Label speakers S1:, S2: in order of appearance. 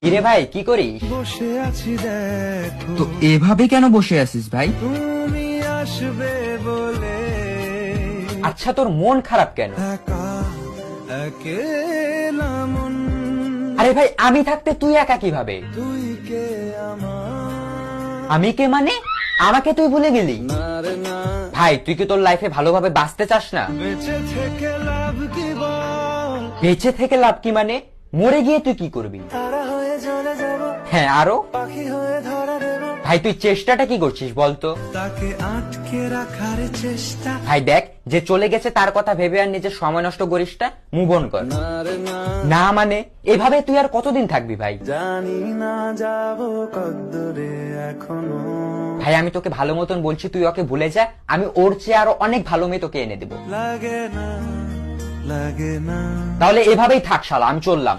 S1: কিরে ভাই কি করিস?
S2: বসে আছি দেখো
S3: তো এভাবে কেন বসে আছিস ভাই?
S2: তুমি আসবে বলে
S1: আচ্ছা তোর মন খারাপ কেন?
S2: একা একেলা মন
S1: আরে ভাই আমি থাকতে তুই একা কিভাবে?
S2: তুই কে আমার
S1: আমি কে মানে? আমাকে তুই ভুলে গেলি?
S2: নারে না
S1: ভাই তুই কি তোর লাইফে ভালোভাবে বাঁচতে চাস না?
S2: বেঁচে থেকে লাভ কি বল
S1: বেঁচে থেকে লাভ কি মানে? মরে গিয়ে তুই কি করবি?
S2: তারা হয়ে চলে যাব
S1: হ্যাঁ আরো?
S2: পাখি হয়ে ধরা দেব
S1: ভাই তুই চেষ্টাটা কি করছিস বলতো?
S2: তাকে আটকে রাখার চেষ্টা
S1: ভাই দেখ যে চলে গেছে তার কথা ভেবে আর নিজের সময় নষ্ট করিস না, মুভ অন কর।
S2: নারে না
S1: না মানে এভাবে তুই আর কতদিন থাকবি ভাই?
S2: জানি না যাব কদ্দূরে এখনো
S1: ভাই আমি তোকে ভালো মতন বলছি তুই ওকে ভুলে যা, আমি ওর চেয়ে আরো অনেক ভালো মেয়ে তোকে এনে দেবো।
S2: লাগে না
S1: তাহলে এভাবেই থাক শালা, আমি চললাম।